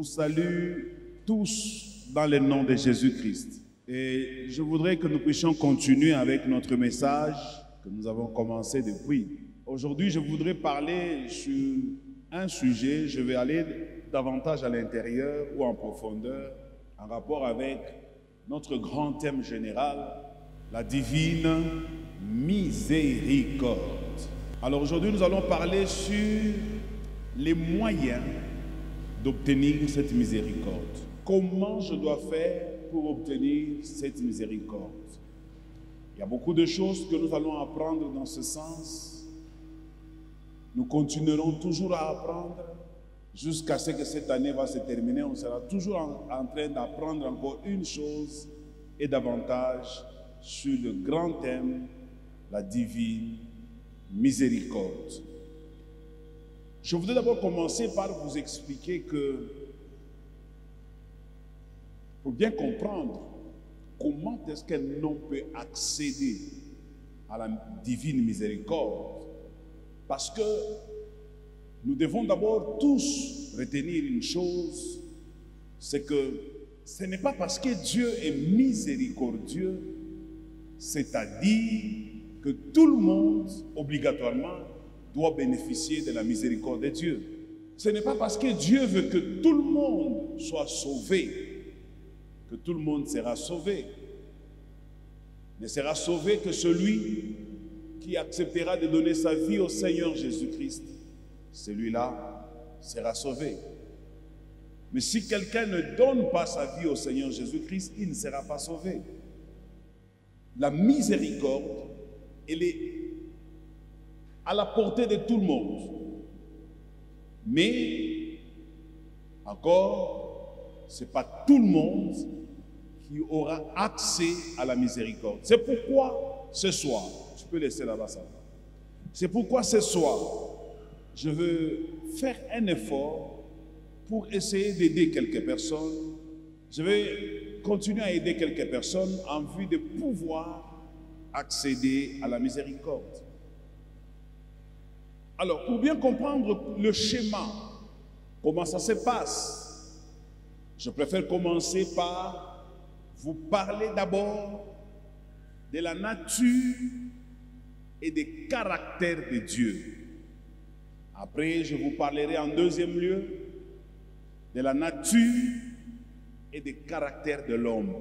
vous salue tous dans le nom de Jésus-Christ. Et je voudrais que nous puissions continuer avec notre message que nous avons commencé depuis. Aujourd'hui, je voudrais parler sur un sujet. Je vais aller davantage à l'intérieur ou en profondeur en rapport avec notre grand thème général, la divine miséricorde. Alors aujourd'hui, nous allons parler sur les moyens d'obtenir cette miséricorde. Comment je dois faire pour obtenir cette miséricorde? Il y a beaucoup de choses que nous allons apprendre dans ce sens. Nous continuerons toujours à apprendre jusqu'à ce que cette année va se terminer. On sera toujours en train d'apprendre encore une chose et davantage sur le grand thème, la divine miséricorde. Je voudrais d'abord commencer par vous expliquer que, pour bien comprendre comment est-ce qu'un homme peut accéder à la divine miséricorde, parce que nous devons d'abord tous retenir une chose, c'est que ce n'est pas parce que Dieu est miséricordieux, c'est-à-dire que tout le monde, obligatoirement, doit bénéficier de la miséricorde de Dieu. Ce n'est pas parce que Dieu veut que tout le monde soit sauvé, que tout le monde sera sauvé. Ne sera sauvé que celui qui acceptera de donner sa vie au Seigneur Jésus-Christ. Celui-là sera sauvé. Mais si quelqu'un ne donne pas sa vie au Seigneur Jésus-Christ, il ne sera pas sauvé. La miséricorde, elle est à la portée de tout le monde. Mais, encore, ce n'est pas tout le monde qui aura accès à la miséricorde. C'est pourquoi ce soir, je peux laisser là-bas ça. C'est pourquoi ce soir, je veux faire un effort pour essayer d'aider quelques personnes. Je vais continuer à aider quelques personnes en vue de pouvoir accéder à la miséricorde. Alors, pour bien comprendre le schéma, comment ça se passe, je préfère commencer par vous parler d'abord de la nature et des caractères de Dieu. Après, je vous parlerai en deuxième lieu de la nature et des caractères de l'homme.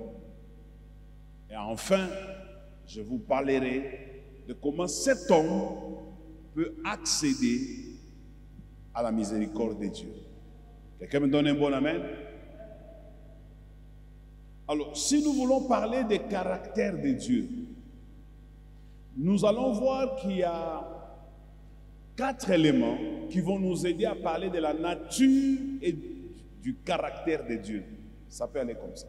Et enfin, je vous parlerai de comment cet homme peut accéder à la miséricorde de Dieu. Quelqu'un me donne un bon amen? Alors, si nous voulons parler des caractères de Dieu, nous allons voir qu'il y a 4 éléments qui vont nous aider à parler de la nature et du caractère de Dieu. Ça peut aller comme ça.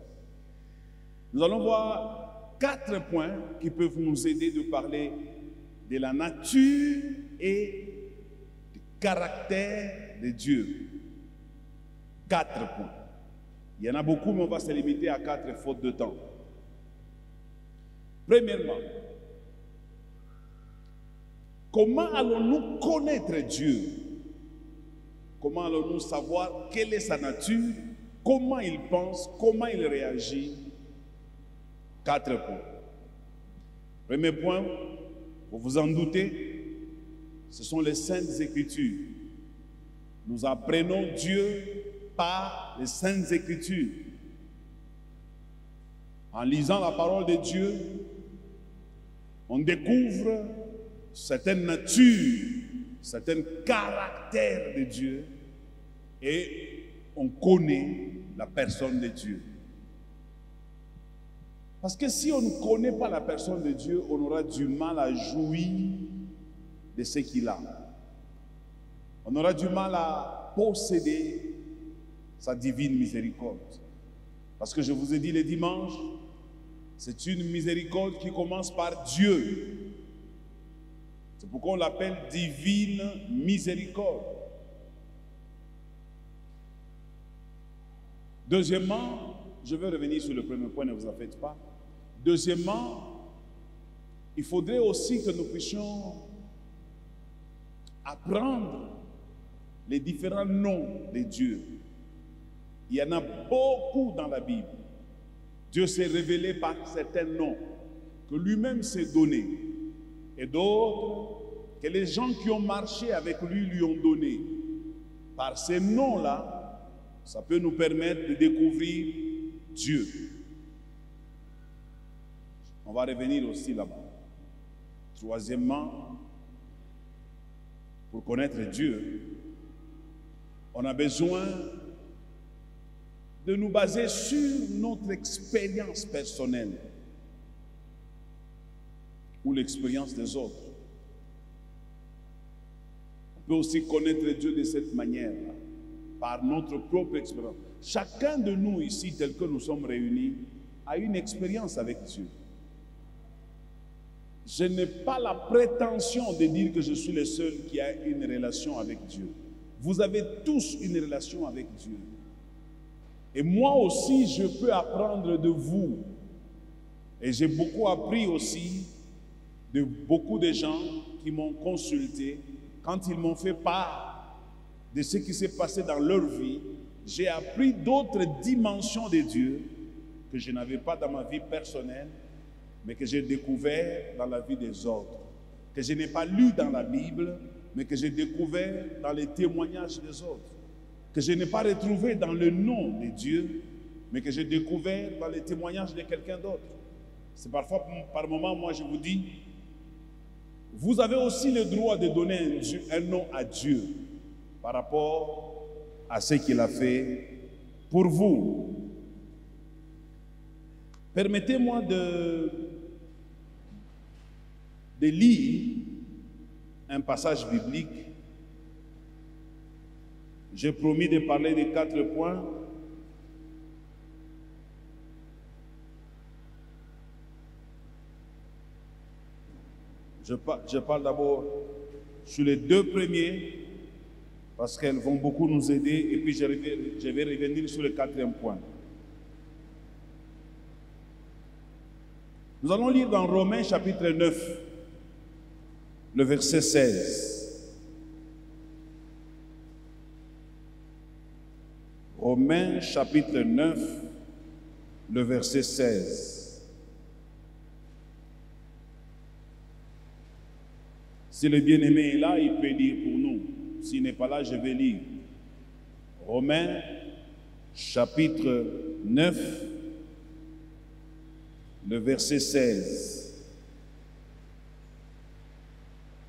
Nous allons voir 4 points qui peuvent nous aider de parler de la nature et du caractère de Dieu. 4 points. Il y en a beaucoup, mais on va se limiter à 4 faute de temps. Premièrement, comment allons-nous connaître Dieu? Comment allons-nous savoir quelle est sa nature, comment il pense, comment il réagit? 4 points. Premier point, vous vous en doutez, ce sont les Saintes Écritures. Nous apprenons Dieu par les Saintes Écritures. En lisant la parole de Dieu, on découvre certaines natures, certains caractères de Dieu et on connaît la personne de Dieu. Parce que si on ne connaît pas la personne de Dieu, on aura du mal à jouir de ce qu'il a. On aura du mal à posséder sa divine miséricorde. Parce que je vous ai dit le dimanche, c'est une miséricorde qui commence par Dieu. C'est pourquoi on l'appelle divine miséricorde. Deuxièmement, je vais revenir sur le premier point, ne vous en faites pas. Deuxièmement, il faudrait aussi que nous puissions apprendre les différents noms de Dieu. Il y en a beaucoup dans la Bible. Dieu s'est révélé par certains noms que lui-même s'est donné. Et d'autres que les gens qui ont marché avec lui ont donné. Par ces noms-là, ça peut nous permettre de découvrir Dieu. On va revenir aussi là-bas. Troisièmement, pour connaître Dieu, on a besoin de nous baser sur notre expérience personnelle ou l'expérience des autres. On peut aussi connaître Dieu de cette manière-là, par notre propre expérience. Chacun de nous ici, tel que nous sommes réunis, a une expérience avec Dieu. Je n'ai pas la prétention de dire que je suis le seul qui a une relation avec Dieu. Vous avez tous une relation avec Dieu. Et moi aussi, je peux apprendre de vous. Et j'ai beaucoup appris aussi de beaucoup de gens qui m'ont consulté. Quand ils m'ont fait part de ce qui s'est passé dans leur vie, j'ai appris d'autres dimensions de Dieu que je n'avais pas dans ma vie personnelle, mais que j'ai découvert dans la vie des autres. Que je n'ai pas lu dans la Bible, mais que j'ai découvert dans les témoignages des autres. Que je n'ai pas retrouvé dans le nom de Dieu, mais que j'ai découvert dans les témoignages de quelqu'un d'autre. C'est parfois, par moment, moi je vous dis, vous avez aussi le droit de donner un nom à Dieu par rapport à ce qu'il a fait pour vous. Permettez-moi de lire un passage biblique. J'ai promis de parler de 4 points. Je parle d'abord sur les 2 premiers, parce qu'elles vont beaucoup nous aider, et puis je vais revenir sur le 4e point. Nous allons lire dans Romains chapitre 9, le verset 16. Romains chapitre 9, le verset 16. Si le bien-aimé est là, il peut lire pour nous. S'il n'est pas là, je vais lire. Romains chapitre 9, le verset 16.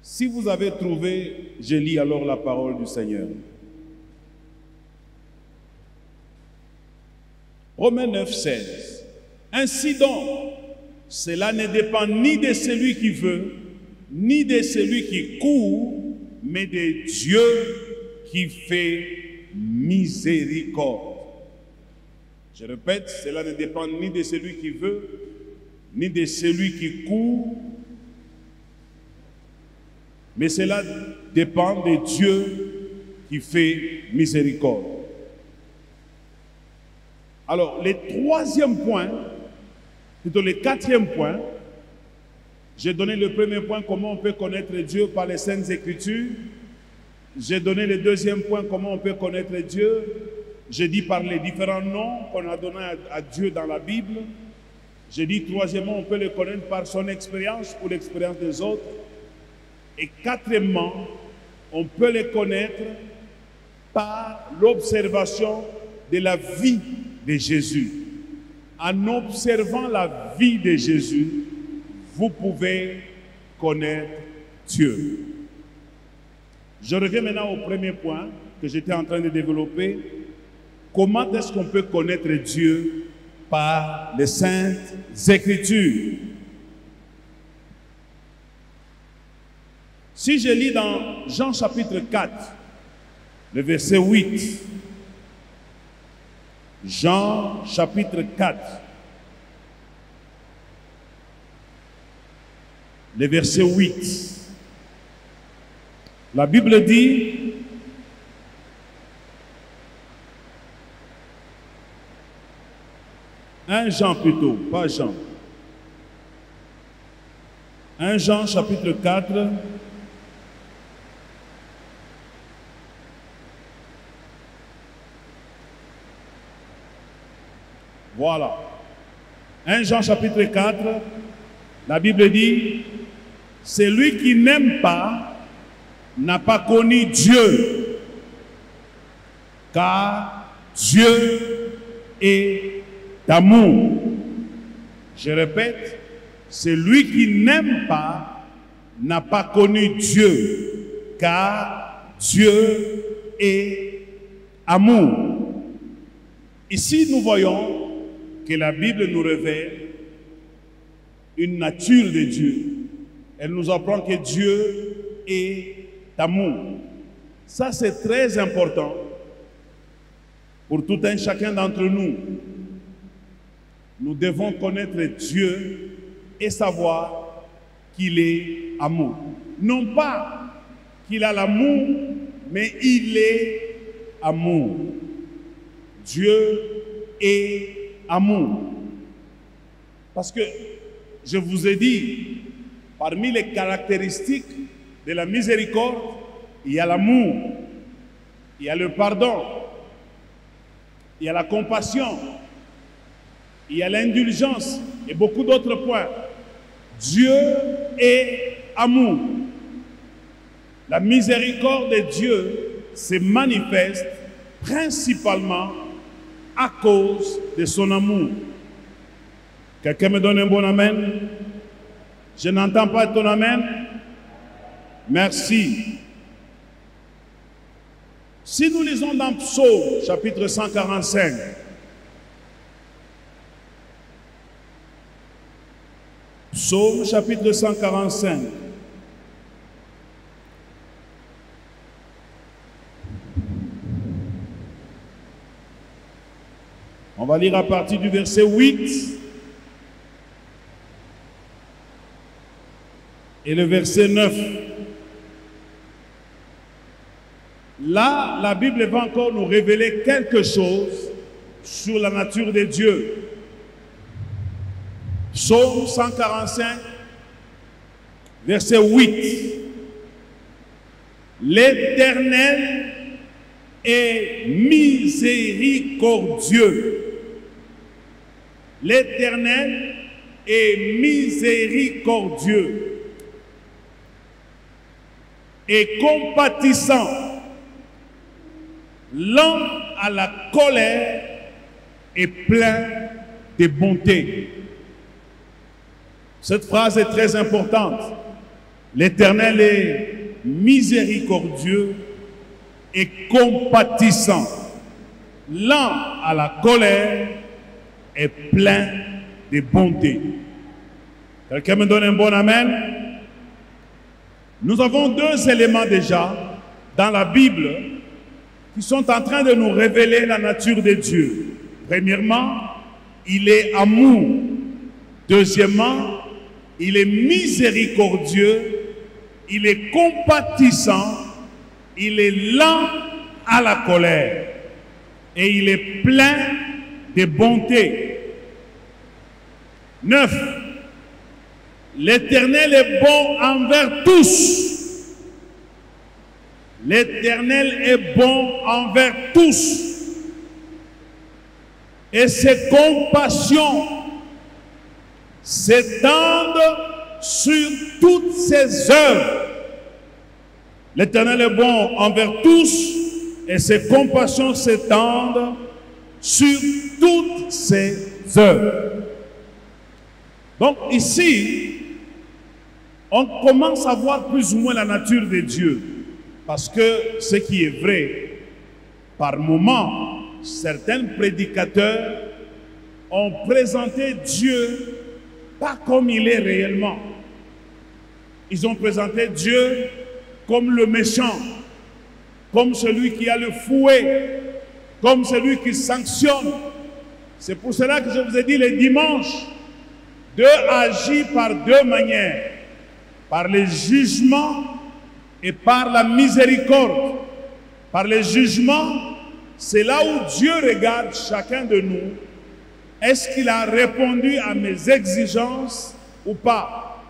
Si vous avez trouvé, je lis alors la parole du Seigneur. Romains 9, 16. Ainsi donc, cela ne dépend ni de celui qui veut, ni de celui qui court, mais de Dieu qui fait miséricorde. Je répète, cela ne dépend ni de celui qui veut, ni de celui qui court, mais cela dépend de Dieu qui fait miséricorde. Alors, le 3e point, plutôt le 4e point, j'ai donné le premier point, comment on peut connaître Dieu par les Saintes Écritures. J'ai donné le 2e point, comment on peut connaître Dieu. J'ai dit par les différents noms qu'on a donnés à Dieu dans la Bible. J'ai dit, 3e, on peut le connaître par son expérience ou l'expérience des autres. Et 4e, on peut le connaître par l'observation de la vie de Jésus. En observant la vie de Jésus, vous pouvez connaître Dieu. Je reviens maintenant au premier point que j'étais en train de développer. Comment est-ce qu'on peut connaître Dieu? Par les Saintes Écritures. Si je lis dans Jean chapitre 4, le verset 8, Jean chapitre 4, le verset 8, la Bible dit, un Jean plutôt, pas Jean. 1 Jean chapitre 4, Voilà. 1 Jean chapitre 4, la Bible dit, celui qui n'aime pas n'a pas connu Dieu, car Dieu est amour. Je répète, celui qui n'aime pas n'a pas connu Dieu, car Dieu est amour. Ici, nous voyons que la Bible nous révèle une nature de Dieu. Elle nous apprend que Dieu est amour. Ça, c'est très important pour tout un chacun d'entre nous. Nous devons connaître Dieu et savoir qu'il est amour. Non pas qu'il a l'amour, mais il est amour. Dieu est amour. Parce que je vous ai dit, parmi les caractéristiques de la miséricorde, il y a l'amour, il y a le pardon, il y a la compassion, il y a l'indulgence et beaucoup d'autres points. Dieu est amour. La miséricorde de Dieu se manifeste principalement à cause de son amour. Quelqu'un me donne un bon amen? Je n'entends pas ton amen. Merci. Si nous lisons dans Psaume, chapitre 145, Psaume, chapitre 145, on va lire à partir du verset 8 et le verset 9. Là, la Bible va encore nous révéler quelque chose sur la nature de Dieu. Psaume 145, verset 8. L'Éternel est miséricordieux. L'Éternel est miséricordieux et compatissant, lent à la colère et plein de bonté. Cette phrase est très importante. L'Éternel est miséricordieux et compatissant, lent à la colère et plein de bonté. Quelqu'un me donne un bon amen? Nous avons deux éléments déjà dans la Bible qui sont en train de nous révéler la nature de Dieu. Premièrement, il est amour. Deuxièmement, il est miséricordieux, il est compatissant, il est lent à la colère et il est plein de bonté. 9. L'Éternel est bon envers tous. L'Éternel est bon envers tous. Et ses compassions s'étendent sur toutes ses œuvres. L'Éternel est bon envers tous et ses compassions s'étendent sur toutes ses œuvres. Donc ici, on commence à voir plus ou moins la nature de Dieu. Parce que ce qui est vrai, par moments, certains prédicateurs ont présenté Dieu pas comme il est réellement. Ils ont présenté Dieu comme le méchant, comme celui qui a le fouet, comme celui qui sanctionne. C'est pour cela que je vous ai dit les dimanches, Dieu agit par deux manières, par le jugement et par la miséricorde. Par le jugement, c'est là où Dieu regarde chacun de nous. Est-ce qu'il a répondu à mes exigences ou pas?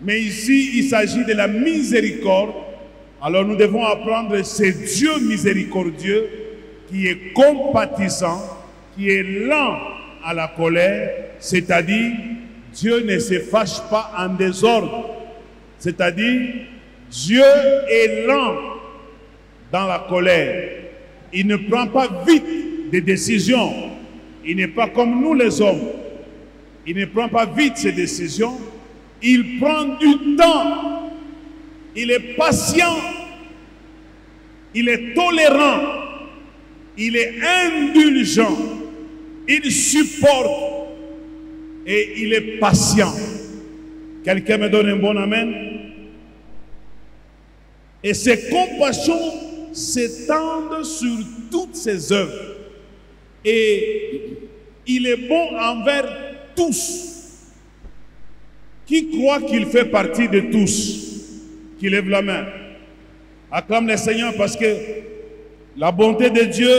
Mais ici, il s'agit de la miséricorde. Alors nous devons apprendre, c'est Dieu miséricordieux qui est compatissant, qui est lent à la colère, c'est-à-dire Dieu ne se fâche pas en désordre. C'est-à-dire Dieu est lent dans la colère. Il ne prend pas vite des décisions. Il n'est pas comme nous les hommes. Il ne prend pas vite ses décisions. Il prend du temps. Il est patient. Il est tolérant. Il est indulgent. Il supporte. Et il est patient. Quelqu'un me donne un bon amen? Et ses compassions s'étendent sur toutes ses œuvres. Et il est bon envers tous. Qui croit qu'il fait partie de tous? Qui lève la main. Acclame le Seigneur parce que la bonté de Dieu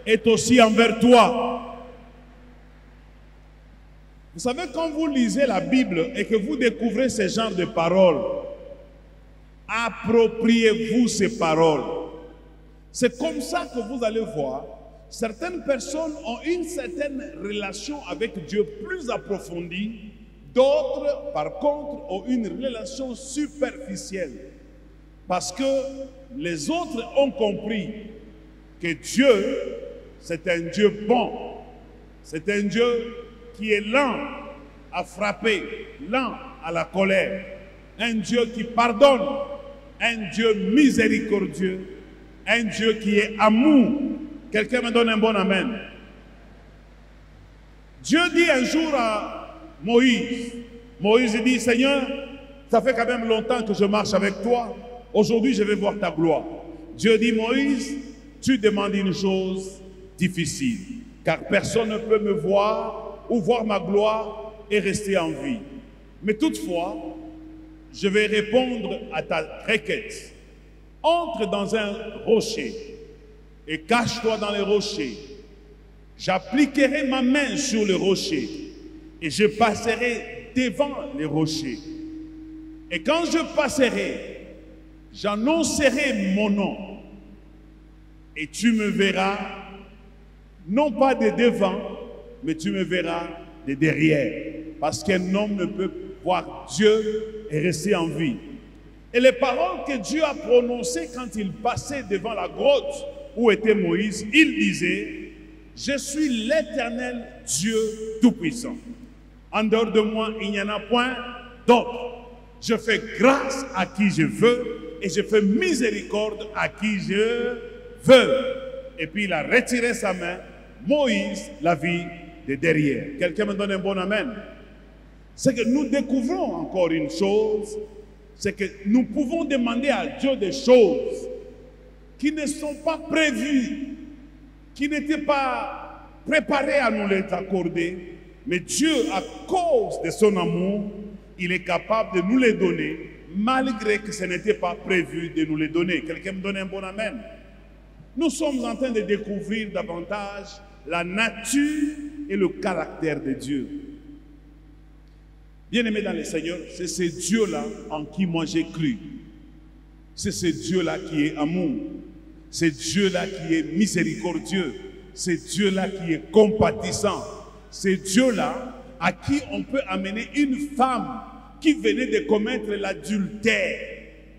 est aussi envers toi. Vous savez, quand vous lisez la Bible et que vous découvrez ce genre de paroles, appropriez-vous ces paroles. C'est comme ça que vous allez voir, certaines personnes ont une certaine relation avec Dieu plus approfondie, d'autres, par contre, ont une relation superficielle. Parce que les autres ont compris que Dieu, c'est un Dieu bon. C'est un Dieu qui est lent à frapper, lent à la colère. Un Dieu qui pardonne, un Dieu miséricordieux, un Dieu qui est amour. Quelqu'un me donne un bon amen. Dieu dit un jour à Moïse, Moïse dit, Seigneur, ça fait quand même longtemps que je marche avec toi. Aujourd'hui, je vais voir ta gloire. Dieu dit, Moïse, tu demandes une chose difficile, car personne ne peut me voir ou voir ma gloire et rester en vie. Mais toutefois, je vais répondre à ta requête. Entre dans un rocher et cache-toi dans les rochers. J'appliquerai ma main sur le rocher et je passerai devant les rochers. Et quand je passerai, j'annoncerai mon nom. Et tu me verras, non pas de devant, mais tu me verras de derrière. Parce qu'un homme ne peut voir Dieu et rester en vie. Et les paroles que Dieu a prononcées quand il passait devant la grotte où était Moïse, il disait, je suis l'Éternel Dieu Tout-Puissant. En dehors de moi, il n'y en a point d'autre. Je fais grâce à qui je veux et je fais miséricorde à qui je veux. Et puis il a retiré sa main. Moïse l'a vu de derrière. Quelqu'un me donne un bon amen. C'est que nous découvrons encore une chose, c'est que nous pouvons demander à Dieu des choses qui ne sont pas prévues, qui n'étaient pas préparées à nous les accorder. Mais Dieu, à cause de son amour, il est capable de nous les donner, malgré que ce n'était pas prévu de nous les donner. Quelqu'un me donne un bon amen. Nous sommes en train de découvrir davantage la nature et le caractère de Dieu. Bien-aimés dans le Seigneur, c'est ce Dieu-là en qui moi j'ai cru. C'est ce Dieu-là qui est amour. C'est Dieu-là qui est miséricordieux. C'est Dieu-là qui est compatissant. C'est Dieu-là à qui on peut amener une femme qui venait de commettre l'adultère.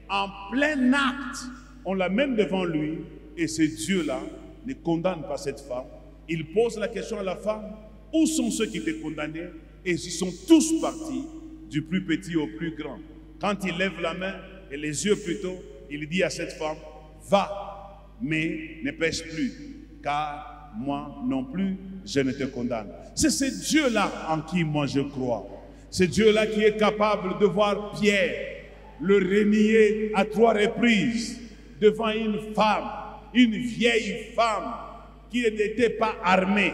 En plein acte, on l'amène devant lui et ce Dieu-là ne condamne pas cette femme. Il pose la question à la femme, où sont ceux qui étaient condamnés? Et ils sont tous partis, du plus petit au plus grand. Quand il lève la main et les yeux plutôt, il dit à cette femme, va, mais ne pêche plus, car moi non plus, je ne te condamne. C'est ce Dieu-là en qui moi je crois. C'est Dieu-là qui est capable de voir Pierre le renier à 3 reprises devant une femme, une vieille femme qui n'était pas armée.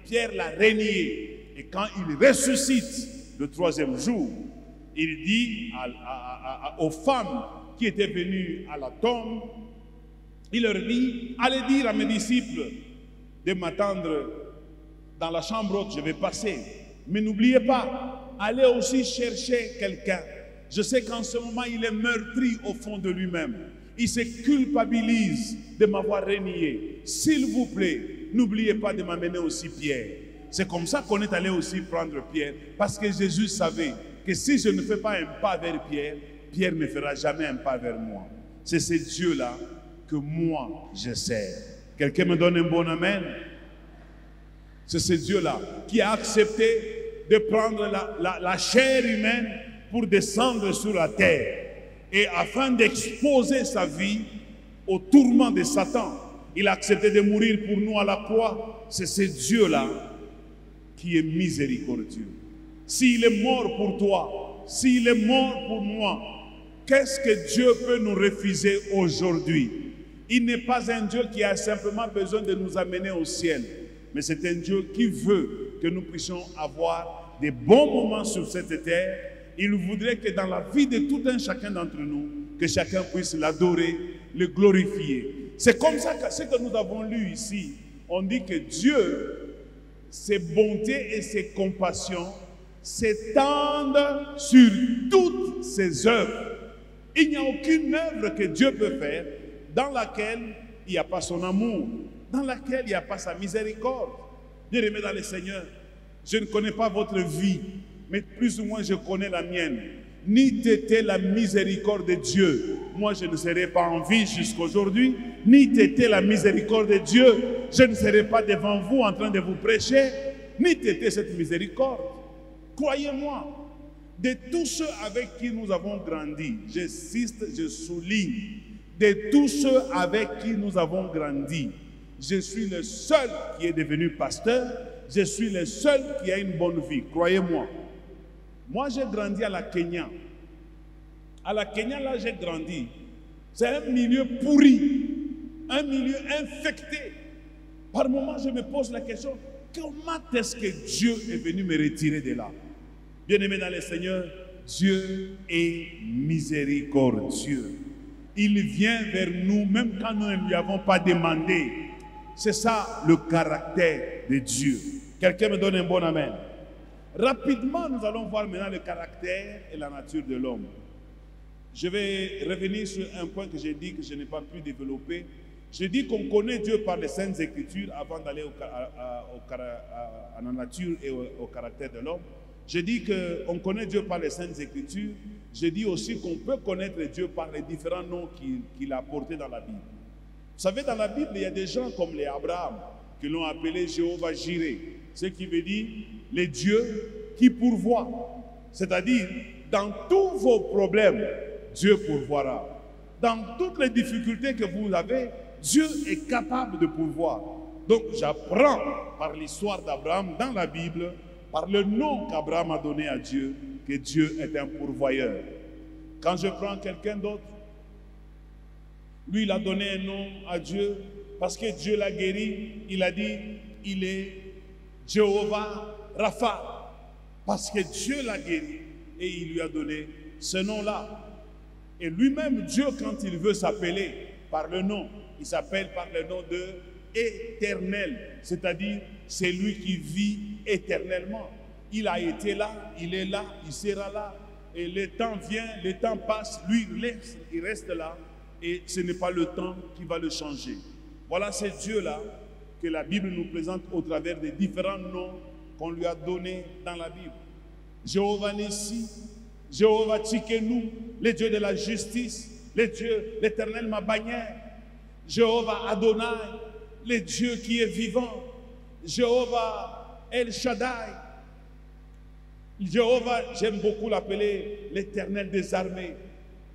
Pierre l'a renié. Et quand il ressuscite le 3e jour, il dit aux femmes qui étaient venues à la tombe, il leur dit, allez dire à mes disciples de m'attendre dans la chambre haute, je vais passer. Mais n'oubliez pas, allez aussi chercher quelqu'un. Je sais qu'en ce moment, il est meurtri au fond de lui-même. Il se culpabilise de m'avoir renié. S'il vous plaît, n'oubliez pas de m'amener aussi Pierre. C'est comme ça qu'on est allé aussi prendre Pierre, parce que Jésus savait que si je ne fais pas un pas vers Pierre, Pierre ne fera jamais un pas vers moi. C'est ce Dieu-là que moi je sers. Quelqu'un me donne un bon amen? C'est ce Dieu-là qui a accepté de prendre la chair humaine pour descendre sur la terre. Et afin d'exposer sa vie au tourment de Satan, il a accepté de mourir pour nous à la croix. C'est ce Dieu-là qui est miséricordieux. S'il est mort pour toi, s'il est mort pour moi, qu'est-ce que Dieu peut nous refuser aujourd'hui? Il n'est pas un Dieu qui a simplement besoin de nous amener au ciel, mais c'est un Dieu qui veut que nous puissions avoir des bons moments sur cette terre. Il voudrait que dans la vie de tout un chacun d'entre nous, que chacun puisse l'adorer, le glorifier. C'est comme ça que ce que nous avons lu ici, on dit que Dieu, ses bontés et ses compassions s'étendent sur toutes ses œuvres. Il n'y a aucune œuvre que Dieu peut faire dans laquelle il n'y a pas son amour, dans laquelle il n'y a pas sa miséricorde. Bien-aimés dans le Seigneur, je ne connais pas votre vie, mais plus ou moins je connais la mienne. Ni t'était la miséricorde de Dieu, moi je ne serais pas en vie jusqu'aujourd'hui. Ni t'était la miséricorde de Dieu, je ne serais pas devant vous en train de vous prêcher. Ni t'était cette miséricorde. Croyez-moi, de tous ceux avec qui nous avons grandi, j'insiste, je souligne, de tous ceux avec qui nous avons grandi, je suis le seul qui est devenu pasteur, je suis le seul qui a une bonne vie, croyez-moi. Moi, j'ai grandi à la Kenya. À la Kenya, là, j'ai grandi. C'est un milieu pourri, un milieu infecté. Par moments, je me pose la question, comment est-ce que Dieu est venu me retirer de là? Bien-aimés dans le Seigneur, Dieu est miséricordieux. Il vient vers nous même quand nous ne lui avons pas demandé. C'est ça le caractère de Dieu. Quelqu'un me donne un bon amen. Rapidement, nous allons voir maintenant le caractère et la nature de l'homme. Je vais revenir sur un point que j'ai dit que je n'ai pas pu développer. J'ai dit qu'on connaît Dieu par les Saintes Écritures avant d'aller à la nature et au caractère de l'homme. J'ai dit qu'on connaît Dieu par les Saintes Écritures. J'ai dit aussi qu'on peut connaître Dieu par les différents noms qu'il a portés dans la Bible. Vous savez, dans la Bible, il y a des gens comme les Abraham qui l'ont appelé Jéhovah Jireh, ce qui veut dire les dieux qui pourvoient. C'est-à-dire, dans tous vos problèmes, Dieu pourvoira. Dans toutes les difficultés que vous avez, Dieu est capable de pourvoir. Donc, j'apprends par l'histoire d'Abraham dans la Bible, par le nom qu'Abraham a donné à Dieu, que Dieu est un pourvoyeur. Quand je prends quelqu'un d'autre, lui, il a donné un nom à Dieu parce que Dieu l'a guéri. Il a dit, il est Jéhovah Rapha, parce que Dieu l'a guéri et il lui a donné ce nom-là. Et lui-même, Dieu, quand il veut s'appeler par le nom, il s'appelle par le nom de Éternel, c'est-à-dire c'est lui qui vit éternellement. Il a été là, il est là, il sera là. Et le temps vient, le temps passe, lui il reste là. Et ce n'est pas le temps qui va le changer. Voilà ce Dieu-là que la Bible nous présente au travers des différents noms qu'on lui a donnés dans la Bible. Jéhovah Nissi, Jéhovah Tsikenu, le Dieu de la justice, le Dieu, l'Éternel ma bannière, Jéhovah Adonai, le Dieu qui est vivant, Jéhovah El Shaddai, Jéhovah, j'aime beaucoup l'appeler l'Éternel des armées,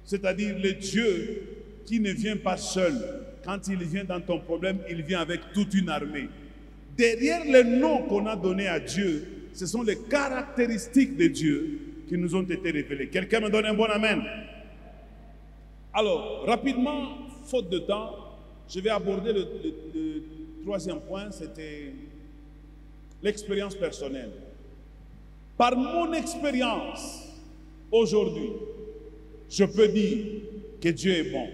c'est-à-dire le Dieu qui ne vient pas seul. Quand il vient dans ton problème, il vient avec toute une armée. Derrière les noms qu'on a donnés à Dieu, ce sont les caractéristiques de Dieu qui nous ont été révélées. Quelqu'un me donne un bon amen? Alors, rapidement, faute de temps, je vais aborder le troisième point, c'était l'expérience personnelle. Par mon expérience, aujourd'hui, je peux dire que Dieu est bon.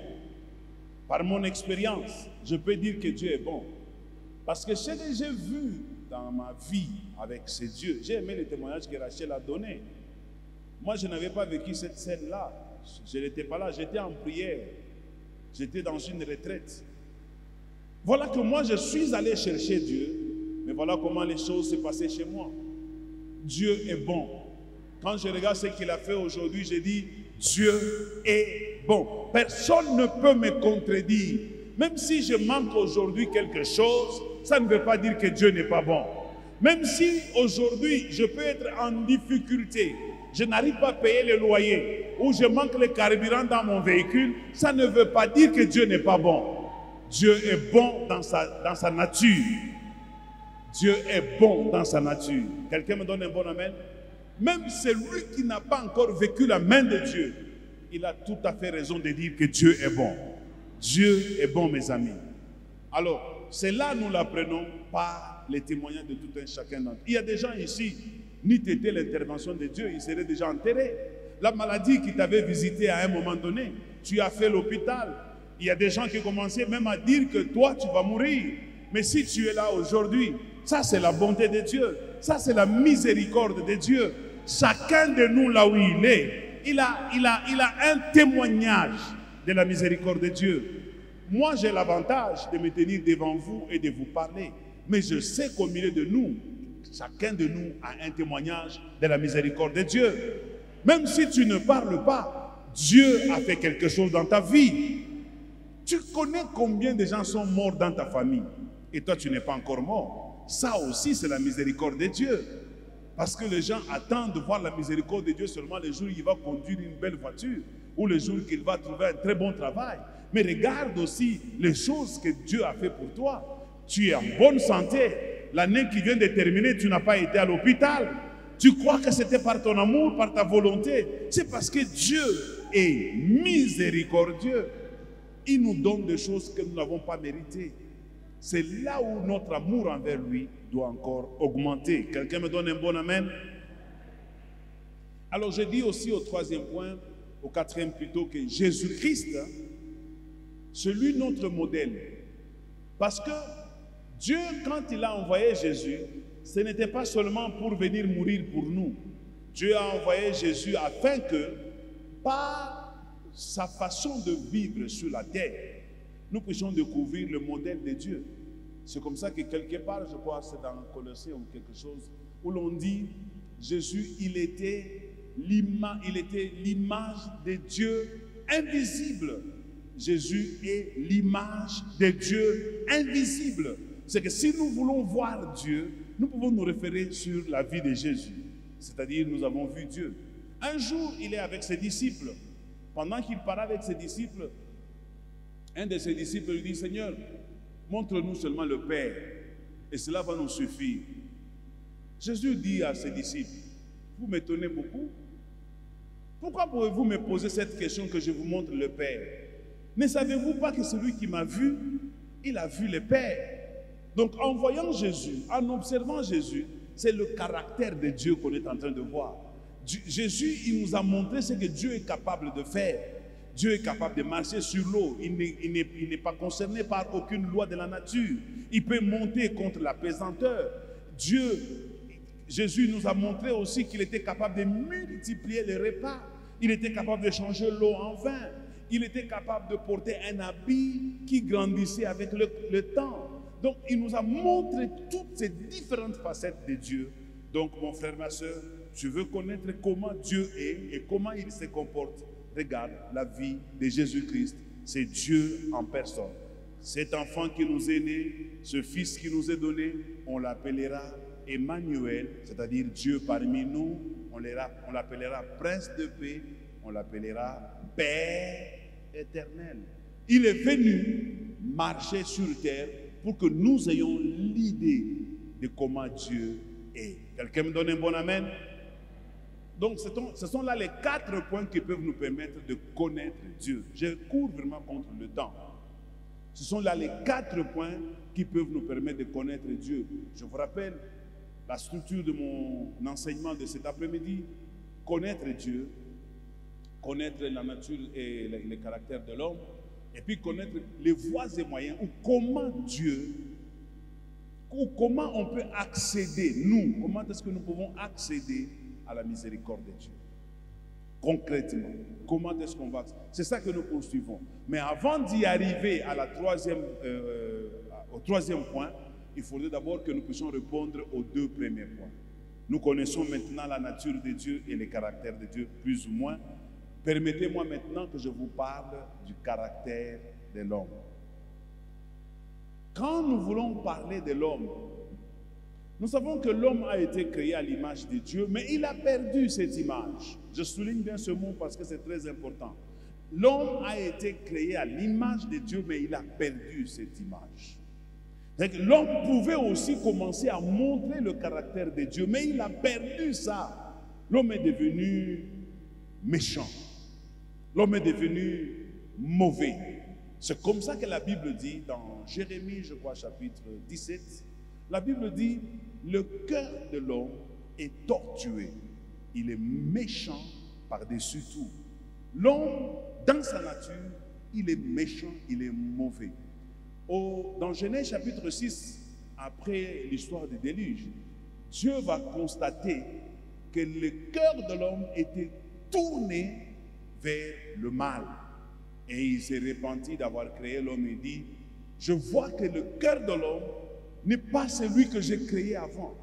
Par mon expérience, je peux dire que Dieu est bon. Parce que ce que j'ai vu dans ma vie avec ce Dieu, j'ai aimé le témoignage que Rachel a donné. Moi, je n'avais pas vécu cette scène-là. Je n'étais pas là, j'étais en prière. J'étais dans une retraite. Voilà que moi, je suis allé chercher Dieu Mais voilà comment les choses se passaient chez moi. Dieu est bon. Quand je regarde ce qu'il a fait aujourd'hui, je dis, Dieu est bon. Personne ne peut me contredire. Même si je manque aujourd'hui quelque chose, ça ne veut pas dire que Dieu n'est pas bon. Même si aujourd'hui je peux être en difficulté, je n'arrive pas à payer le loyer, ou je manque le carburant dans mon véhicule, ça ne veut pas dire que Dieu n'est pas bon. Dieu est bon dans sa nature. Dieu est bon dans sa nature. Quelqu'un me donne un bon amen? Même celui qui n'a pas encore vécu la main de Dieu, il a tout à fait raison de dire que Dieu est bon. Dieu est bon, mes amis. Alors, cela nous l'apprenons par les témoignages de tout un chacun d'entre nous. Il y a des gens ici, n'eût été l'intervention de Dieu, ils seraient déjà enterrés. La maladie qui t'avait visité à un moment donné, tu as fait l'hôpital. Il y a des gens qui commençaient même à dire que toi, tu vas mourir. Mais si tu es là aujourd'hui, ça c'est la bonté de Dieu. Ça c'est la miséricorde de Dieu. Chacun de nous, là où il est, il a un témoignage de la miséricorde de Dieu. Moi, j'ai l'avantage de me tenir devant vous et de vous parler. Mais je sais qu'au milieu de nous, chacun de nous a un témoignage de la miséricorde de Dieu. Même si tu ne parles pas, Dieu a fait quelque chose dans ta vie. Tu connais combien de gens sont morts dans ta famille et toi, tu n'es pas encore mort. Ça aussi, c'est la miséricorde de Dieu. Parce que les gens attendent de voir la miséricorde de Dieu seulement le jour où il va conduire une belle voiture ou le jour qu'il va trouver un très bon travail. Mais regarde aussi les choses que Dieu a fait pour toi. Tu es en bonne santé. L'année qui vient de terminer, tu n'as pas été à l'hôpital. Tu crois que c'était par ton amour, par ta volonté. C'est parce que Dieu est miséricordieux. Il nous donne des choses que nous n'avons pas méritées. C'est là où notre amour envers lui doit encore augmenter. Quelqu'un me donne un bon amen? Alors je dis aussi au troisième point, au quatrième plutôt, que Jésus-Christ, c'est lui notre modèle. Parce que Dieu, quand il a envoyé Jésus, ce n'était pas seulement pour venir mourir pour nous. Dieu a envoyé Jésus afin que, par sa façon de vivre sur la terre, nous puissions découvrir le modèle de Dieu. C'est comme ça que quelque part, je crois, c'est dans Colossiens ou quelque chose, où l'on dit, Jésus, il était l'image de Dieu invisible. Jésus est l'image de Dieu invisible. C'est que si nous voulons voir Dieu, nous pouvons nous référer sur la vie de Jésus. C'est-à-dire, nous avons vu Dieu. Un jour, il est avec ses disciples. Pendant qu'il parlait avec ses disciples, un de ses disciples lui dit, Seigneur, montre-nous seulement le Père, et cela va nous suffire. Jésus dit à ses disciples, vous m'étonnez beaucoup. Pourquoi pouvez-vous me poser cette question que je vous montre le Père? Ne savez-vous pas que celui qui m'a vu, il a vu le Père? Donc en voyant Jésus, en observant Jésus, c'est le caractère de Dieu qu'on est en train de voir. Jésus, il nous a montré ce que Dieu est capable de faire. Dieu est capable de marcher sur l'eau. Il n'est pas concerné par aucune loi de la nature. Il peut monter contre la pesanteur. Jésus nous a montré aussi qu'il était capable de multiplier les repas. Il était capable de changer l'eau en vin. Il était capable de porter un habit qui grandissait avec le temps. Donc, il nous a montré toutes ces différentes facettes de Dieu. Donc, mon frère, ma soeur, tu veux connaître comment Dieu est et comment il se comporte. Regarde la vie de Jésus-Christ. C'est Dieu en personne. Cet enfant qui nous est né, ce fils qui nous est donné, on l'appellera Emmanuel, c'est-à-dire Dieu parmi nous. On l'appellera Prince de paix. On l'appellera Père éternel. Il est venu marcher sur terre pour que nous ayons l'idée de comment Dieu est. Quelqu'un me donne un bon amen? Donc, ce sont là les 4 points qui peuvent nous permettre de connaître Dieu. Je cours vraiment contre le temps. Ce sont là les 4 points qui peuvent nous permettre de connaître Dieu. Je vous rappelle la structure de mon enseignement de cet après-midi. Connaître Dieu, connaître la nature et les caractères de l'homme, et puis connaître les voies et moyens, ou comment on peut accéder, comment est-ce que nous pouvons accéder à la miséricorde de Dieu. Concrètement, comment est-ce qu'on va accéder? C'est ça que nous poursuivons. Mais avant d'y arriver à au troisième point, il faudrait d'abord que nous puissions répondre aux deux premiers points. Nous connaissons maintenant la nature de Dieu et les caractères de Dieu, plus ou moins. Permettez-moi maintenant que je vous parle du caractère de l'homme. Quand nous voulons parler de l'homme, nous savons que l'homme a été créé à l'image de Dieu, mais il a perdu cette image. Je souligne bien ce mot parce que c'est très important. L'homme a été créé à l'image de Dieu, mais il a perdu cette image. L'homme pouvait aussi commencer à montrer le caractère de Dieu, mais il a perdu ça. L'homme est devenu méchant. L'homme est devenu mauvais. C'est comme ça que la Bible dit dans Jérémie, je crois, chapitre 17, la Bible dit, le cœur de l'homme est tortué. Il est méchant par-dessus tout. L'homme, dans sa nature, il est méchant, il est mauvais. Dans Genèse chapitre 6, après l'histoire du déluge, Dieu va constater que le cœur de l'homme était tourné vers le mal. Et il s'est repenti d'avoir créé l'homme et dit, je vois que le cœur de l'homme n'est pas celui que j'ai créé avant.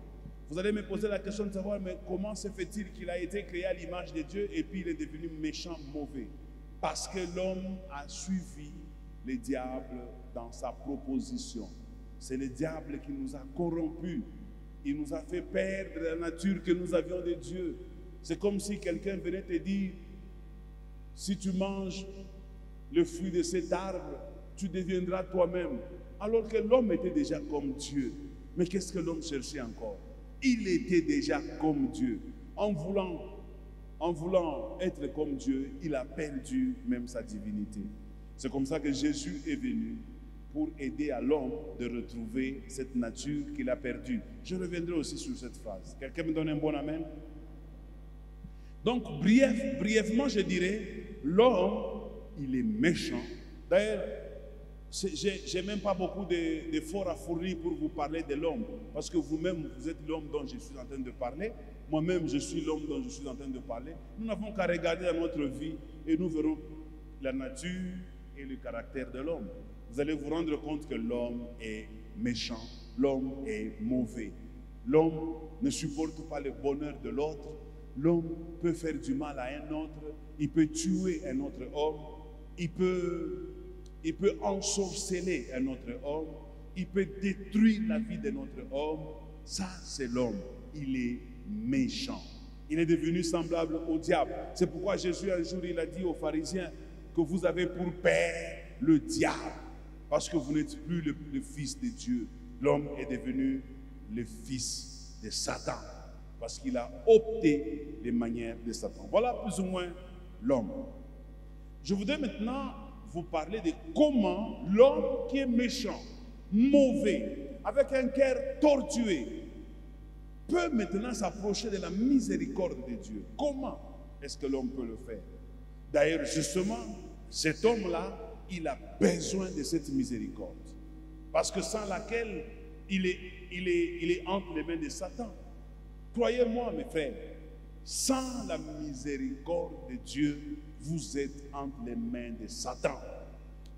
Vous allez me poser la question de savoir, mais comment se fait-il qu'il a été créé à l'image de Dieu et puis il est devenu méchant, mauvais? Parce que l'homme a suivi le diable dans sa proposition. C'est le diable qui nous a corrompus. Il nous a fait perdre la nature que nous avions de Dieu. C'est comme si quelqu'un venait te dire, si tu manges le fruit de cet arbre, tu deviendras toi-même. Alors que l'homme était déjà comme Dieu. Mais qu'est-ce que l'homme cherchait encore? Il était déjà comme Dieu. En voulant être comme Dieu, il a perdu même sa divinité. C'est comme ça que Jésus est venu pour aider à l'homme de retrouver cette nature qu'il a perdue. Je reviendrai aussi sur cette phrase. Quelqu'un me donne un bon amen? Donc, brièvement, je dirais, l'homme, il est méchant. D'ailleurs, je n'ai même pas beaucoup d'efforts à fournir pour vous parler de l'homme. Parce que vous-même, vous êtes l'homme dont je suis en train de parler. Moi-même, je suis l'homme dont je suis en train de parler. Nous n'avons qu'à regarder dans notre vie et nous verrons la nature et le caractère de l'homme. Vous allez vous rendre compte que l'homme est méchant, l'homme est mauvais. L'homme ne supporte pas le bonheur de l'autre. L'homme peut faire du mal à un autre. Il peut tuer un autre homme. Il peut ensorceler un autre homme. Il peut détruire la vie d'un autre homme. Ça, c'est l'homme. Il est méchant. Il est devenu semblable au diable. C'est pourquoi Jésus, un jour, il a dit aux pharisiens que vous avez pour père le diable. Parce que vous n'êtes plus le fils de Dieu. L'homme est devenu le fils de Satan. Parce qu'il a opté les manières de Satan. Voilà plus ou moins l'homme. Je voudrais maintenant vous parler de comment l'homme qui est méchant, mauvais, avec un cœur tortué, peut maintenant s'approcher de la miséricorde de Dieu. Comment est-ce que l'homme peut le faire? D'ailleurs, justement, cet homme-là, il a besoin de cette miséricorde. Parce que sans laquelle il est entre les mains de Satan. Croyez-moi, mes frères, sans la miséricorde de Dieu, vous êtes entre les mains de Satan.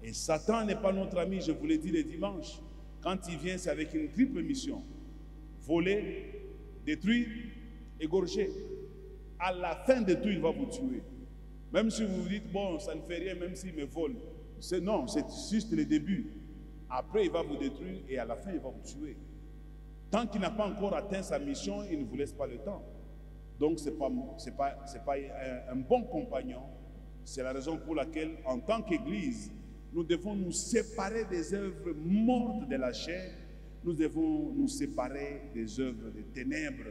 Et Satan n'est pas notre ami, je vous l'ai dit le dimanche. Quand il vient, c'est avec une triple mission. Voler, détruire, égorger. À la fin de tout, il va vous tuer. Même si vous vous dites, bon, ça ne fait rien, même s'il me vole. Non, c'est juste le début. Après, il va vous détruire et à la fin, il va vous tuer. Tant qu'il n'a pas encore atteint sa mission, il ne vous laisse pas le temps. Donc, ce n'est pas un bon compagnon. C'est la raison pour laquelle, en tant qu'Église, nous devons nous séparer des œuvres mortes de la chair. Nous devons nous séparer des œuvres des ténèbres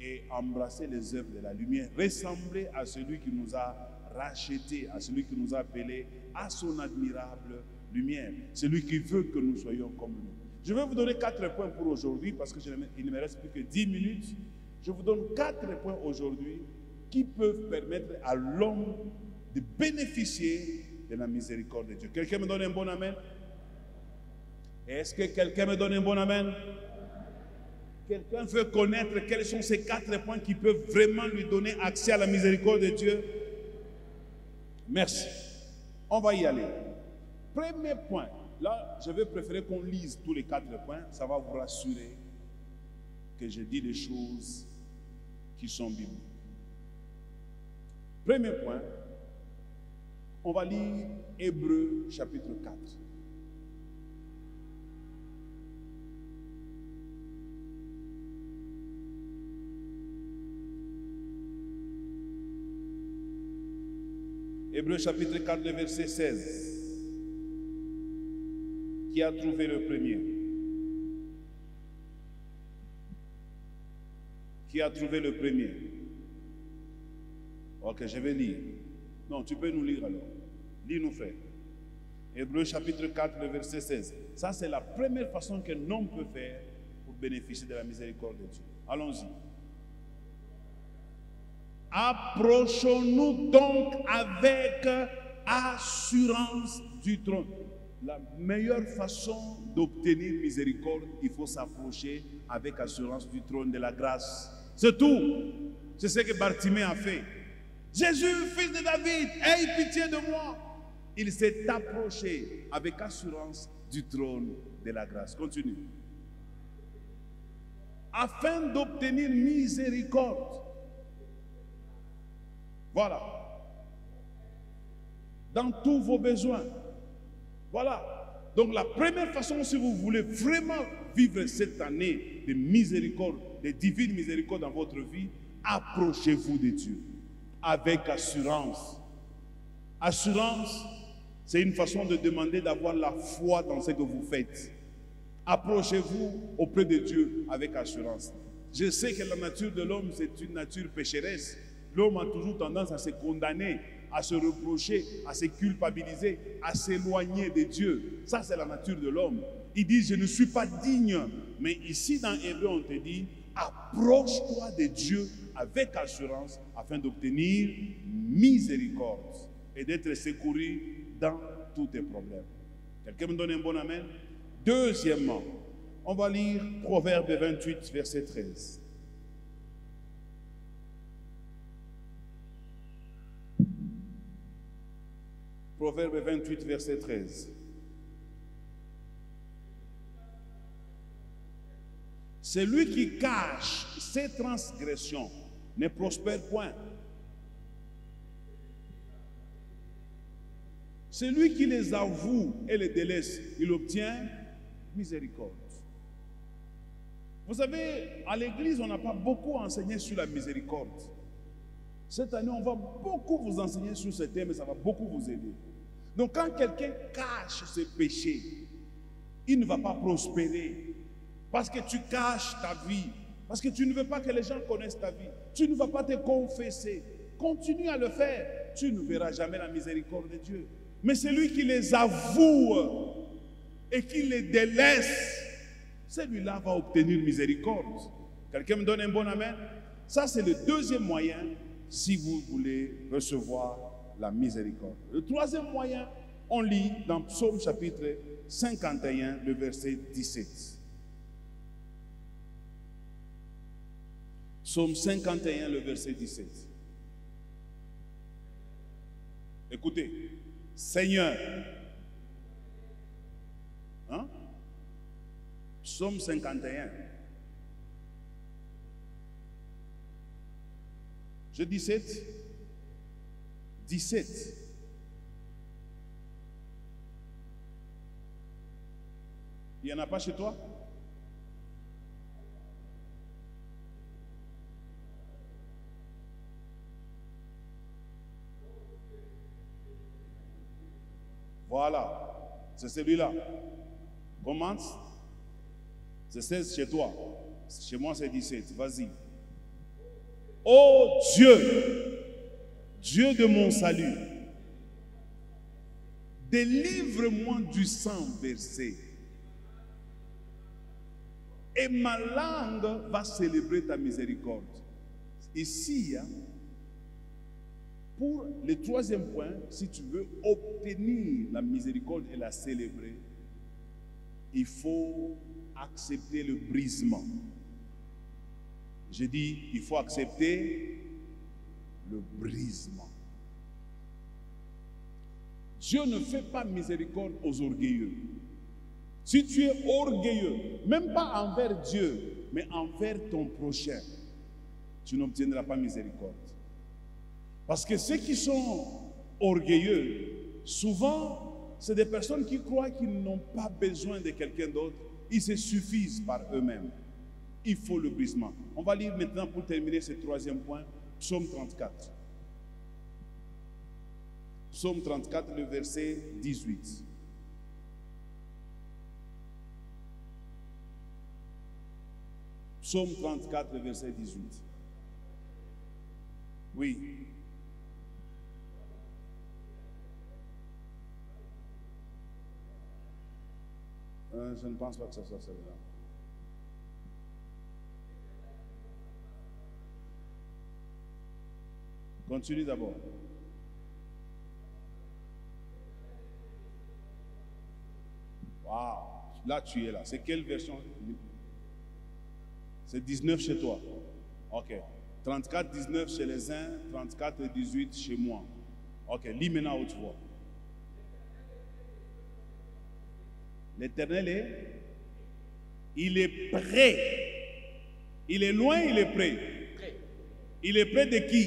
et embrasser les œuvres de la lumière. Ressembler à celui qui nous a rachetés, à celui qui nous a appelés à son admirable lumière. Celui qui veut que nous soyons comme lui. Je vais vous donner 4 points pour aujourd'hui parce qu'il ne me reste plus que 10 minutes. Je vous donne 4 points aujourd'hui qui peuvent permettre à l'homme de bénéficier de la miséricorde de Dieu. Quelqu'un me donne un bon amen? Est-ce que quelqu'un me donne un bon amen? Quelqu'un veut connaître quels sont ces 4 points qui peuvent vraiment lui donner accès à la miséricorde de Dieu? Merci. On va y aller. Premier point, Là, je vais préférer qu'on lise tous les 4 points. Ça va vous rassurer que je dis des choses qui sont bibliques. Premier point, on va lire Hébreux chapitre 4. Hébreux chapitre 4, le verset 16. Qui a trouvé le premier? Qui a trouvé le premier? Ok, je vais lire. Non, tu peux nous lire alors. Lis-nous, frère. Hébreux chapitre 4, le verset 16. Ça, c'est la première façon qu'un homme peut faire pour bénéficier de la miséricorde de Dieu. Allons-y. Approchons-nous donc avec assurance du trône. La meilleure façon d'obtenir miséricorde, il faut s'approcher avec assurance du trône de la grâce. C'est tout. C'est ce que Bartimée a fait. Jésus, fils de David, aie pitié de moi. Il s'est approché avec assurance du trône de la grâce. Continue. Afin d'obtenir miséricorde. Voilà. Dans tous vos besoins. Voilà. Donc la première façon, si vous voulez vraiment vivre cette année de miséricorde, de divine miséricorde dans votre vie, approchez-vous de Dieu avec assurance. Assurance, c'est une façon de demander d'avoir la foi dans ce que vous faites. Approchez-vous auprès de Dieu avec assurance. Je sais que la nature de l'homme, c'est une nature pécheresse. L'homme a toujours tendance à se condamner, à se reprocher, à se culpabiliser, à s'éloigner de Dieu. Ça, c'est la nature de l'homme. Il dit, je ne suis pas digne. Mais ici, dans Hébreu, on te dit, approche-toi de Dieu avec assurance afin d'obtenir miséricorde et d'être secouru dans tous tes problèmes. Quelqu'un me donne un bon amen? Deuxièmement, on va lire Proverbe 28, verset 13. Proverbe 28, verset 13. Celui qui cache ses transgressions ne prospère point. Celui qui les avoue et les délaisse, il obtient miséricorde. Vous savez, à l'église, on n'a pas beaucoup enseigné sur la miséricorde. Cette année, on va beaucoup vous enseigner sur ce thème et ça va beaucoup vous aider. Donc, quand quelqu'un cache ses péchés, il ne va pas prospérer. Parce que tu caches ta vie. Parce que tu ne veux pas que les gens connaissent ta vie. Tu ne vas pas te confesser. Continue à le faire. Tu ne verras jamais la miséricorde de Dieu. Mais celui qui les avoue et qui les délaisse, celui-là va obtenir miséricorde. Quelqu'un me donne un bon amen? Ça, c'est le deuxième moyen si vous voulez recevoir la miséricorde. Le troisième moyen, on lit dans Psaume chapitre 51, le verset 17. Psaume 51, le verset 17. Écoutez, Seigneur, hein? Psaume 51. Je dis 17. 17. Il n'y en a pas chez toi? Voilà, c'est celui-là. Commence. C'est 16 chez toi. Chez moi, c'est 17. Vas-y. Oh Dieu, Dieu de mon salut, délivre-moi du sang versé. Et ma langue va célébrer ta miséricorde. Ici, hein, pour le troisième point, si tu veux obtenir la miséricorde et la célébrer, il faut accepter le brisement. Je dis, il faut accepter le brisement. Dieu ne fait pas miséricorde aux orgueilleux. si tu es orgueilleux, même pas envers Dieu, mais envers ton prochain, tu n'obtiendras pas miséricorde. Parce que ceux qui sont orgueilleux, souvent, c'est des personnes qui croient qu'ils n'ont pas besoin de quelqu'un d'autre. Ils se suffisent par eux-mêmes. Il faut le brisement. On va lire maintenant, pour terminer ce troisième point, Psaume 34. Psaume 34, le verset 18. Psaume 34, le verset 18. Oui. Je ne pense pas que ce soit celle-là. Continue d'abord. Waouh, là tu es là. C'est quelle version? C'est 19 chez toi. Ok. 34, 19 chez les uns, 34 et 18 chez moi. Ok, lis maintenant haute voix. L'Éternel est, il est prêt. Il est loin, il est prêt. Prêt. Il est près de qui?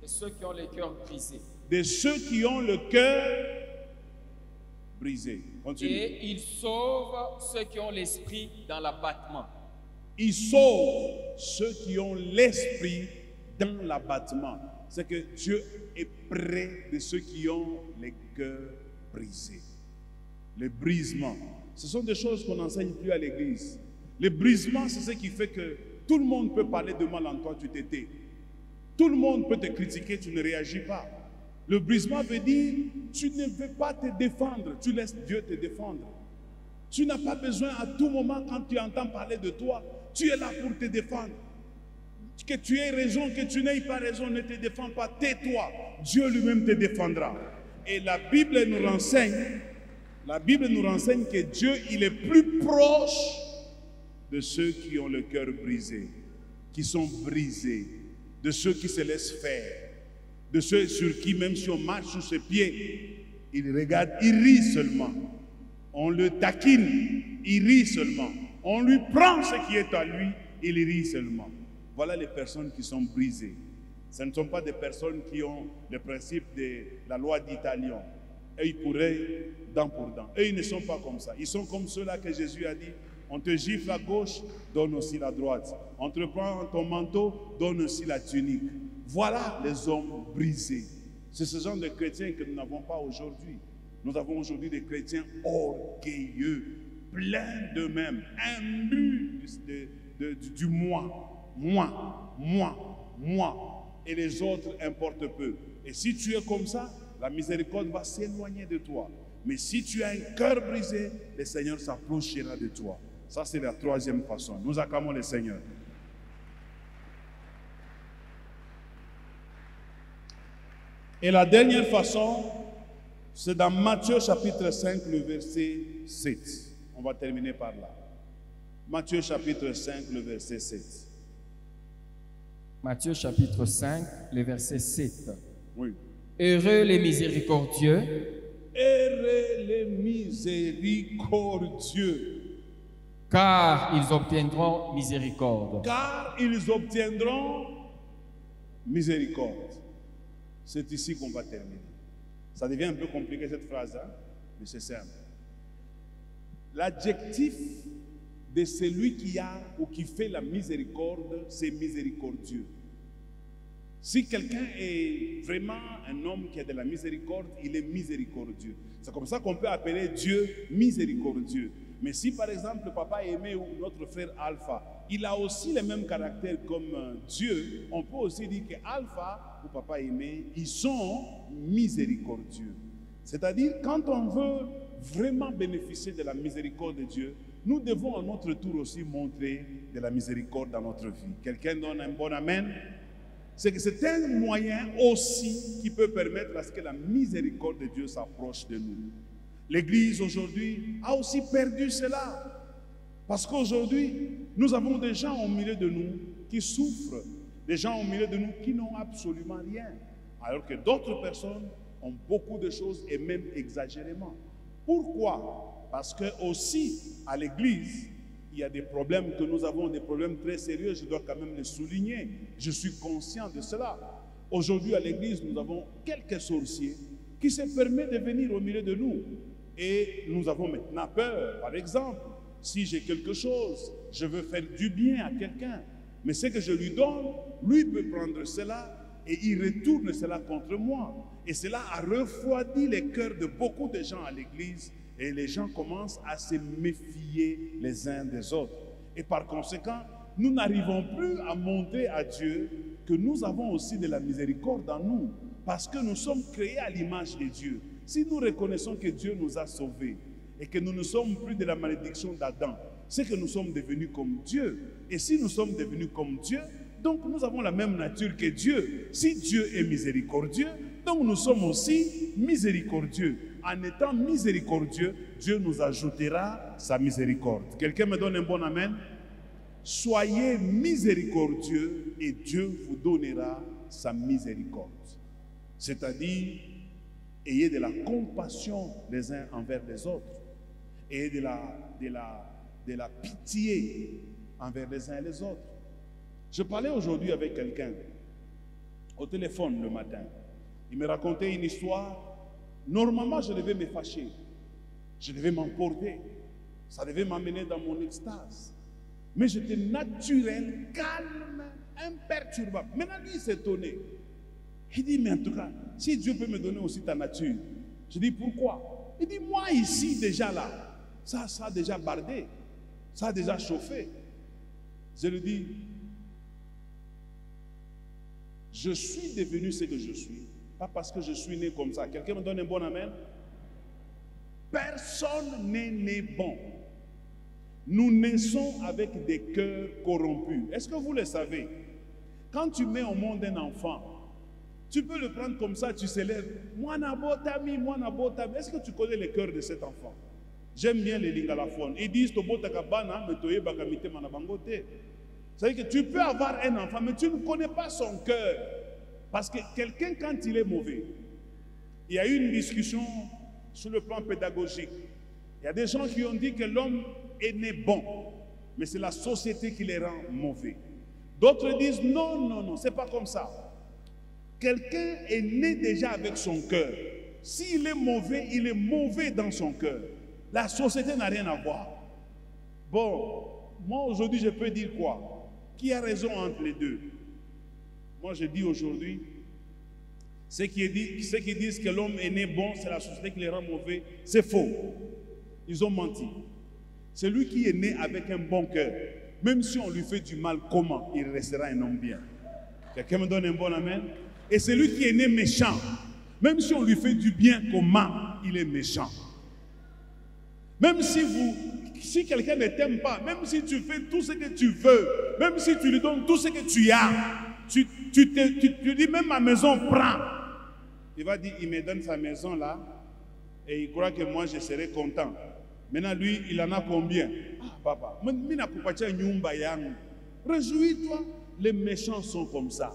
De ceux qui ont le cœur brisé. De ceux qui ont le cœur brisé. Continue. Et il sauve ceux qui ont l'esprit dans l'abattement. Il sauve ceux qui ont l'esprit dans l'abattement. C'est que Dieu est près de ceux qui ont les cœurs brisés. Le brisement, ce sont des choses qu'on n'enseigne plus à l'église. Le brisement, c'est ce qui fait que tout le monde peut parler de mal en toi, tu t'étais. Tout le monde peut te critiquer, tu ne réagis pas. Le brisement veut dire, tu ne veux pas te défendre, tu laisses Dieu te défendre. Tu n'as pas besoin à tout moment, quand tu entends parler de toi, tu es là pour te défendre. Que tu aies raison, que tu n'aies pas raison, ne te défends pas, tais-toi. Dieu lui-même te défendra. Et la Bible nous renseigne que Dieu, il est plus proche de ceux qui ont le cœur brisé, qui sont brisés, de ceux qui se laissent faire, de ceux sur qui, même si on marche sur ses pieds, il regarde, il rit seulement. On le taquine, il rit seulement. On lui prend ce qui est à lui, il rit seulement. Voilà les personnes qui sont brisées. Ce ne sont pas des personnes qui ont le principe de la loi d'Italion. Œil pour œil, dent pour dent. Eux, ils ne sont pas comme ça. Ils sont comme ceux-là que Jésus a dit, on te gifle à gauche, donne aussi la droite. On te prend ton manteau, donne aussi la tunique. Voilà les hommes brisés. C'est ce genre de chrétiens que nous n'avons pas aujourd'hui. Nous avons aujourd'hui des chrétiens orgueilleux, pleins d'eux-mêmes, imbus du moi, moi. Et les autres importent peu. Et si tu es comme ça, la miséricorde va s'éloigner de toi. Mais si tu as un cœur brisé, le Seigneur s'approchera de toi. Ça, c'est la troisième façon. Nous acclamons le Seigneur. Et la dernière façon, c'est dans Matthieu chapitre 5, le verset 7. On va terminer par là. Matthieu chapitre 5, le verset 7. Matthieu chapitre 5, le verset 7. Oui. Heureux les miséricordieux, Heureux les miséricordieux, car ils obtiendront miséricorde. car ils obtiendront miséricorde. C'est ici qu'on va terminer. Ça devient un peu compliqué cette phrase, hein? Mais c'est simple. L'adjectif de celui qui a ou qui fait la miséricorde, c'est miséricordieux. Si quelqu'un est vraiment un homme qui a de la miséricorde, il est miséricordieux. C'est comme ça qu'on peut appeler Dieu miséricordieux. Mais si par exemple Papa Aimé ou notre frère Alpha, il a aussi le même caractère comme Dieu, on peut aussi dire que Alpha ou Papa Aimé, ils sont miséricordieux. C'est-à-dire quand on veut vraiment bénéficier de la miséricorde de Dieu, nous devons à notre tour aussi montrer de la miséricorde dans notre vie. Quelqu'un donne un bon amen? C'est que c'est un moyen aussi qui peut permettre à ce que la miséricorde de Dieu s'approche de nous. L'Église aujourd'hui a aussi perdu cela. Parce qu'aujourd'hui, nous avons des gens au milieu de nous qui souffrent, des gens au milieu de nous qui n'ont absolument rien, alors que d'autres personnes ont beaucoup de choses et même exagérément. Pourquoi? Parce que aussi, à l'église, il y a des problèmes que nous avons, des problèmes très sérieux, je dois quand même les souligner. Je suis conscient de cela. Aujourd'hui, à l'église, nous avons quelques sorciers qui se permettent de venir au milieu de nous. Et nous avons maintenant peur. Par exemple, si j'ai quelque chose, je veux faire du bien à quelqu'un, mais ce que je lui donne, lui peut prendre cela et il retourne cela contre moi. Et cela a refroidi les cœurs de beaucoup de gens à l'église et les gens commencent à se méfier les uns des autres. Et par conséquent, nous n'arrivons plus à montrer à Dieu que nous avons aussi de la miséricorde en nous parce que nous sommes créés à l'image de Dieu. Si nous reconnaissons que Dieu nous a sauvés et que nous ne sommes plus de la malédiction d'Adam, c'est que nous sommes devenus comme Dieu. Et si nous sommes devenus comme Dieu, donc nous avons la même nature que Dieu. Si Dieu est miséricordieux, donc nous sommes aussi miséricordieux. En étant miséricordieux, Dieu nous ajoutera sa miséricorde. Quelqu'un me donne un bon amen? Soyez miséricordieux et Dieu vous donnera sa miséricorde. C'est-à-dire, ayez de la compassion les uns envers les autres. Ayez de la pitié envers les uns et les autres. Je parlais aujourd'hui avec quelqu'un au téléphone le matin. Il me racontait une histoire. Normalement, je devais me fâcher. Je devais m'emporter. Ça devait m'amener dans mon extase. Mais j'étais naturel, calme, imperturbable. Maintenant, lui, il s'est étonné. Il dit, mais en tout cas, si Dieu peut me donner aussi ta nature. Je dis, pourquoi? Il dit, moi ici, déjà là, ça a déjà bardé. Ça a déjà chauffé. Je lui dis, je suis devenu ce que je suis. Pas parce que je suis né comme ça. Quelqu'un me donne un bon amen? Personne n'est né bon. Nous naissons avec des cœurs corrompus. Est-ce que vous le savez? Quand tu mets au monde un enfant, tu peux le prendre comme ça, tu s'élèves. Est-ce que tu connais le cœur de cet enfant? J'aime bien les lingalaphones. Ils disent c'est-à-dire que tu peux avoir un enfant, mais tu ne connais pas son cœur. Parce que quelqu'un, quand il est mauvais, il y a eu une discussion sur le plan pédagogique. Il y a des gens qui ont dit que l'homme est né bon, mais c'est la société qui les rend mauvais. D'autres disent non, non, non, c'est pas comme ça. Quelqu'un est né déjà avec son cœur. S'il est mauvais dans son cœur. La société n'a rien à voir. Bon, moi aujourd'hui je peux dire quoi? Qui a raison entre les deux? Moi je dis aujourd'hui, ceux qui disent que l'homme est né bon, c'est la société qui les rend mauvais, c'est faux. Ils ont menti. Celui qui est né avec un bon cœur, même si on lui fait du mal, comment? Il restera un homme bien. Quelqu'un me donne un bon amen? Et celui qui est né méchant, même si on lui fait du bien, comment? Il est méchant. Même si quelqu'un ne t'aime pas, même si tu fais tout ce que tu veux, même si tu lui donnes tout ce que tu as, tu dis même ma maison prend. Il va dire, il me donne sa maison là, et il croit que moi je serai content. Maintenant lui, il en a combien? Ah papa, réjouis-toi, les méchants sont comme ça.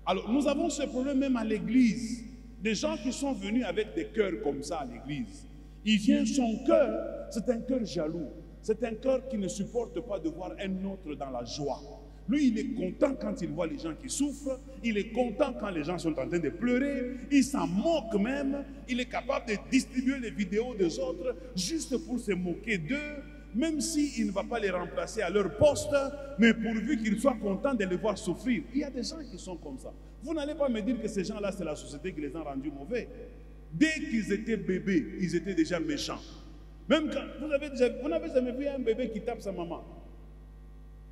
Alors nous avons ce problème même à l'église. Des gens qui sont venus avec des cœurs comme ça à l'église. Il vient, son cœur, c'est un cœur jaloux. C'est un cœur qui ne supporte pas de voir un autre dans la joie. Lui, il est content quand il voit les gens qui souffrent. Il est content quand les gens sont en train de pleurer. Il s'en moque même. Il est capable de distribuer les vidéos des autres juste pour se moquer d'eux, même s'il ne va pas les remplacer à leur poste, mais pourvu qu'ils soient contents de les voir souffrir. Il y a des gens qui sont comme ça. Vous n'allez pas me dire que ces gens-là, c'est la société qui les a rendus mauvais. Dès qu'ils étaient bébés, ils étaient déjà méchants. Même quand vous n'avez jamais vu un bébé qui tape sa maman.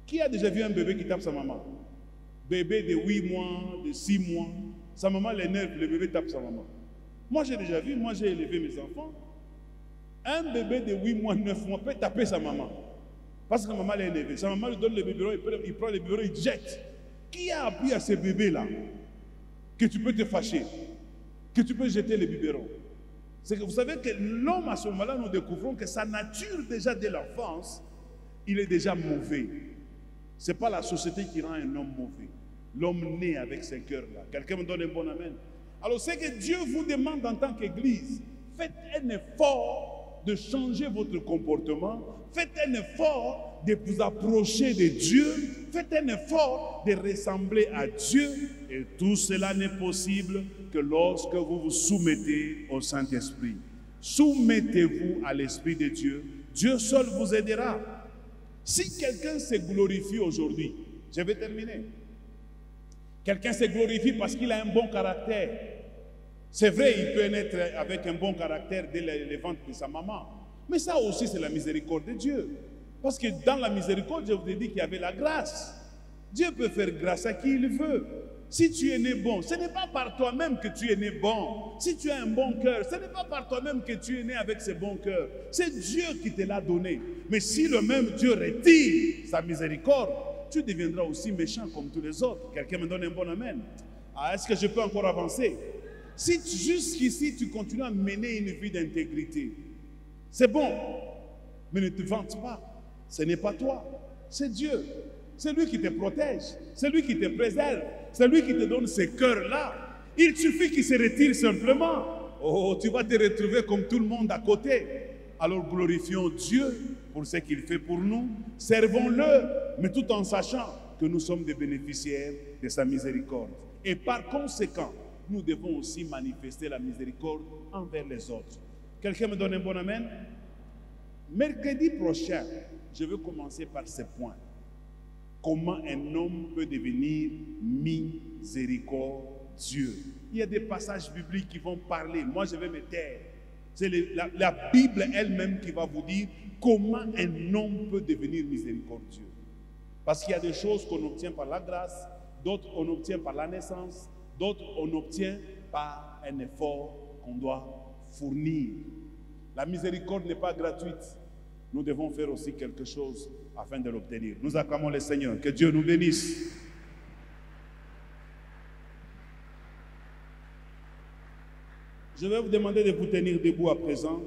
Qui a déjà vu un bébé qui tape sa maman? Bébé de 8 mois, de 6 mois. Sa maman l'énerve, le bébé tape sa maman. Moi j'ai déjà vu, moi j'ai élevé mes enfants. Un bébé de 8 mois, 9 mois peut taper sa maman. Parce que la maman l'a élevé. Sa maman lui donne le biberon, il prend le biberon, il jette. Qui a appris à ce bébé-là que tu peux te fâcher, que tu peux jeter le biberon? C'est que vous savez que l'homme, à ce moment-là, nous découvrons que sa nature, déjà dès l'enfance, il est déjà mauvais. Ce n'est pas la société qui rend un homme mauvais. L'homme né avec ce cœur-là. Quelqu'un me donne un bon amen. Alors, c'est que Dieu vous demande en tant qu'Église, faites un effort de changer votre comportement, faites un effort de vous approcher de Dieu, faites un effort de ressembler à Dieu. Et tout cela n'est possible que lorsque vous vous soumettez au Saint-Esprit. Soumettez-vous à l'Esprit de Dieu. Dieu seul vous aidera. Si quelqu'un se glorifie aujourd'hui, je vais terminer. Quelqu'un se glorifie parce qu'il a un bon caractère. C'est vrai, il peut naître avec un bon caractère dès le ventre de sa maman. Mais ça aussi, c'est la miséricorde de Dieu. Parce que dans la miséricorde, je vous ai dit qu'il y avait la grâce. Dieu peut faire grâce à qui il veut. Si tu es né bon, ce n'est pas par toi-même que tu es né bon. Si tu as un bon cœur, ce n'est pas par toi-même que tu es né avec ce bon cœur. C'est Dieu qui te l'a donné. Mais si le même Dieu retire sa miséricorde, tu deviendras aussi méchant comme tous les autres. Quelqu'un me donne un bon amen. Ah, est-ce que je peux encore avancer? Si jusqu'ici tu continues à mener une vie d'intégrité, c'est bon, mais ne te vante pas. Ce n'est pas toi, c'est Dieu. C'est lui qui te protège, c'est lui qui te préserve, c'est lui qui te donne ces cœurs-là. Il suffit qu'il se retire simplement. Oh, tu vas te retrouver comme tout le monde à côté. Alors glorifions Dieu pour ce qu'il fait pour nous. Servons-le, mais tout en sachant que nous sommes des bénéficiaires de sa miséricorde. Et par conséquent, nous devons aussi manifester la miséricorde envers les autres. Quelqu'un me donne un bon amen? Mercredi prochain, je vais commencer par ce point. Comment un homme peut devenir miséricordieux? Il y a des passages bibliques qui vont parler. Moi, je vais me taire. C'est la Bible elle-même qui va vous dire comment un homme peut devenir miséricordieux. Parce qu'il y a des choses qu'on obtient par la grâce, d'autres on obtient par la naissance, d'autres on obtient par un effort qu'on doit fournir. La miséricorde n'est pas gratuite. Nous devons faire aussi quelque chose afin de l'obtenir. Nous acclamons le Seigneur. Que Dieu nous bénisse. Je vais vous demander de vous tenir debout à présent.